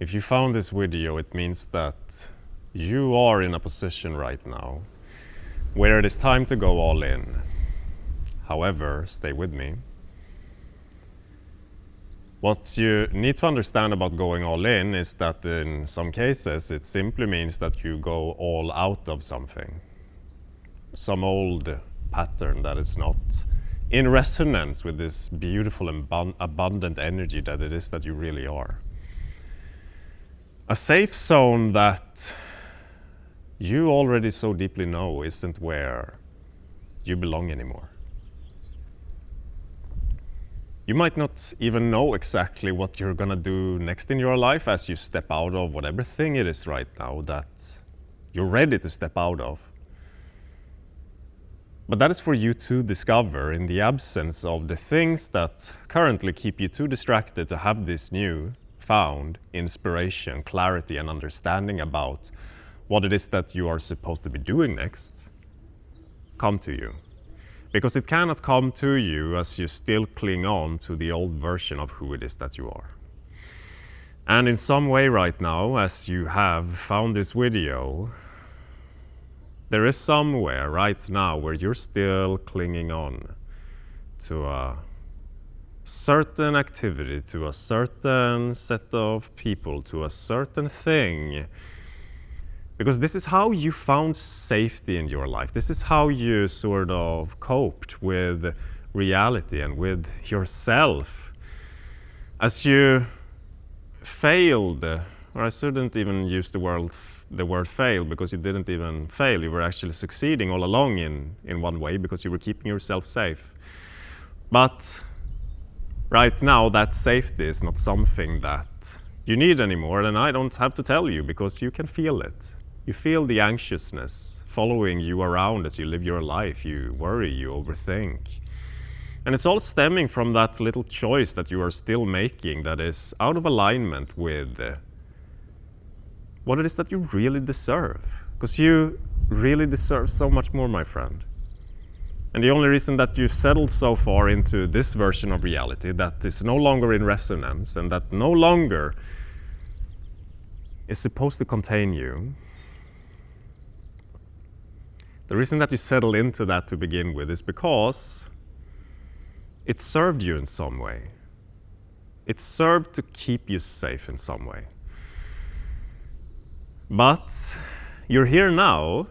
If you found this video, it means that you are in a position right now where it is time to go all in. However, stay with me. What you need to understand about going all in is that in some cases it simply means that you go all out of something. Some old pattern that is not in resonance with this beautiful and abundant energy that it is that you really are. A safe zone that you already so deeply know isn't where you belong anymore. You might not even know exactly what you're gonna do next in your life as you step out of whatever thing it is right now that you're ready to step out of. But that is for you to discover in the absence of the things that currently keep you too distracted to have this new found inspiration, clarity, and understanding about what it is that you are supposed to be doing next come to you. Because it cannot come to you as you still cling on to the old version of who it is that you are. And in some way right now, as you have found this video, there is somewhere right now where you're still clinging on to a certain activity, to a certain set of people, to a certain thing. Because this is how you found safety in your life. This is how you sort of coped with reality and with yourself. As you failed, or I shouldn't even use the word fail, because you didn't even fail. You were actually succeeding all along in one way because you were keeping yourself safe. But right now, that safety is not something that you need anymore, and I don't have to tell you because you can feel it. You feel the anxiousness following you around as you live your life. You worry, you overthink. And it's all stemming from that little choice that you are still making that is out of alignment with what it is that you really deserve. Because you really deserve so much more, my friend. And the only reason that you settled so far into this version of reality that is no longer in resonance and that no longer is supposed to contain you, the reason that you settled into that to begin with is because it served you in some way. It served to keep you safe in some way. But you're here now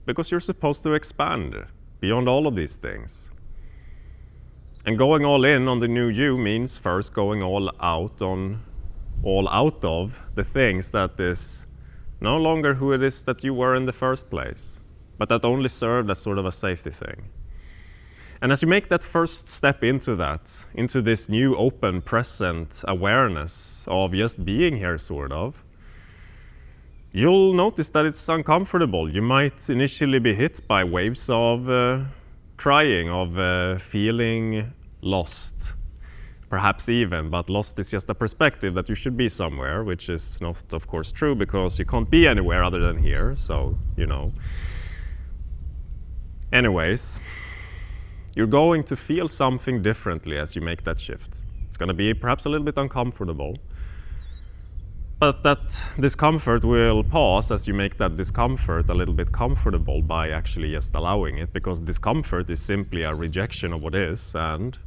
because you're supposed to expand beyond all of these things. And going all in on the new you means first going all out of the things that is no longer who it is that you were in the first place, but that only served as sort of a safety thing. And as you make that first step into that, into this new open, present awareness of just being here, sort of, you'll notice that it's uncomfortable. You might initially be hit by waves of crying, of feeling lost, perhaps even, but lost is just a perspective that you should be somewhere, which is not, of course, true because you can't be anywhere other than here, so, you know. Anyways, you're going to feel something differently as you make that shift. It's going to be perhaps a little bit uncomfortable, but that discomfort will pause as you make that discomfort a little bit comfortable by actually just allowing it, because discomfort is simply a rejection of what is, and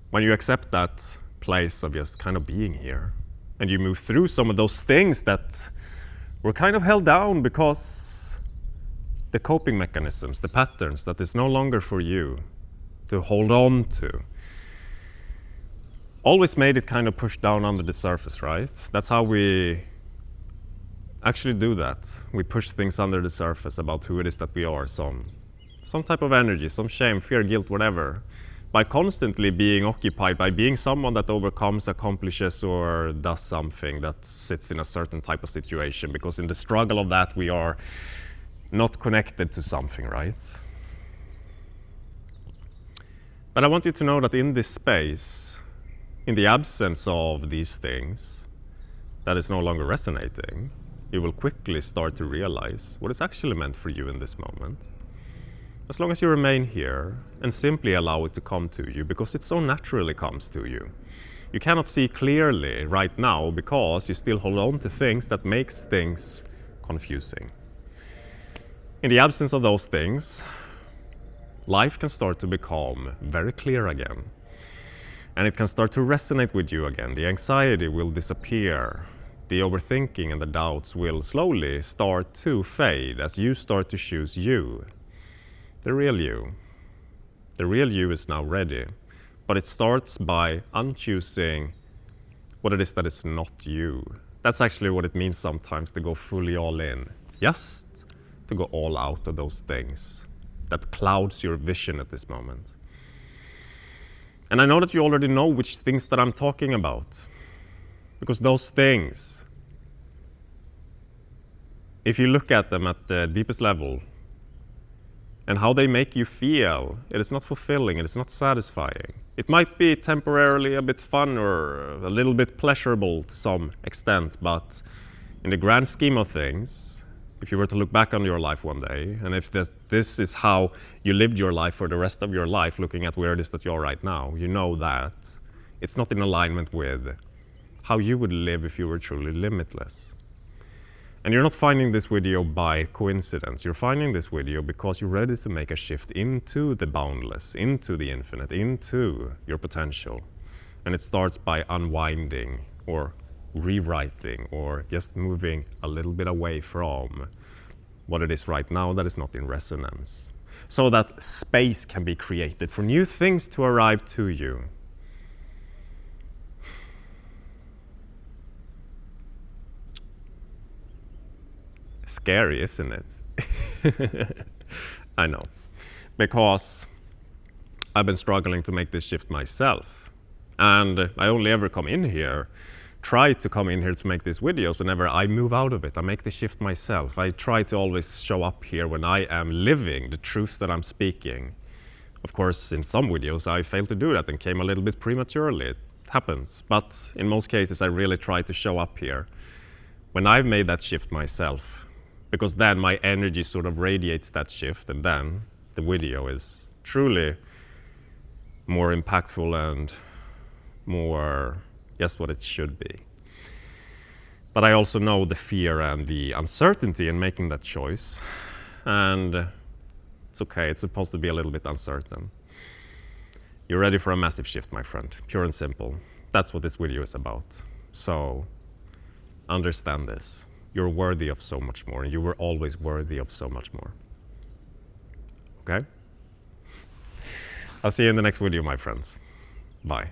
when you accept that place of just kind of being here, and you move through some of those things that were kind of held down because the coping mechanisms, the patterns that is no longer for you to hold on to, always made it kind of push down under the surface, right? That's how we actually do that. We push things under the surface about who it is that we are, some type of energy, some shame, fear, guilt, whatever, by constantly being occupied by being someone that overcomes, accomplishes, or does something that sits in a certain type of situation, because in the struggle of that we are not connected to something, right? But I want you to know that in this space, in the absence of these things that is no longer resonating, you will quickly start to realize what is actually meant for you in this moment. As long as you remain here and simply allow it to come to you, because it so naturally comes to you. You cannot see clearly right now because you still hold on to things that makes things confusing. In the absence of those things, life can start to become very clear again. And it can start to resonate with you again. The anxiety will disappear. The overthinking and the doubts will slowly start to fade as you start to choose you. The real you. The real you is now ready. But it starts by unchoosing what it is that is not you. That's actually what it means sometimes to go fully all in. Just to go all out of those things that clouds your vision at this moment. And I know that you already know which things that I'm talking about. Because those things, if you look at them at the deepest level, and how they make you feel, it is not fulfilling, it is not satisfying. It might be temporarily a bit fun or a little bit pleasurable to some extent, but in the grand scheme of things, if you were to look back on your life one day, and if this is how you lived your life for the rest of your life, looking at where it is that you are right now, you know that it's not in alignment with how you would live if you were truly limitless. And you're not finding this video by coincidence. You're finding this video because you're ready to make a shift into the boundless, into the infinite, into your potential. And it starts by unwinding or rewriting or just moving a little bit away from what it is right now that is not in resonance, so that space can be created for new things to arrive to you. Scary, isn't it? I know, because I've been struggling to make this shift myself, and I only ever try to come in here to make these videos whenever I move out of it. I make the shift myself. I try to always show up here when I am living the truth that I'm speaking. Of course, in some videos I failed to do that and came a little bit prematurely. It happens. But in most cases I really try to show up here when I've made that shift myself, because then my energy sort of radiates that shift, and then the video is truly more impactful and more just what it should be. But I also know the fear and the uncertainty in making that choice, and it's okay, it's supposed to be a little bit uncertain. You're ready for a massive shift, my friend, pure and simple. That's what this video is about. So understand this. You're worthy of so much more, and you were always worthy of so much more. Okay? I'll see you in the next video, my friends. Bye.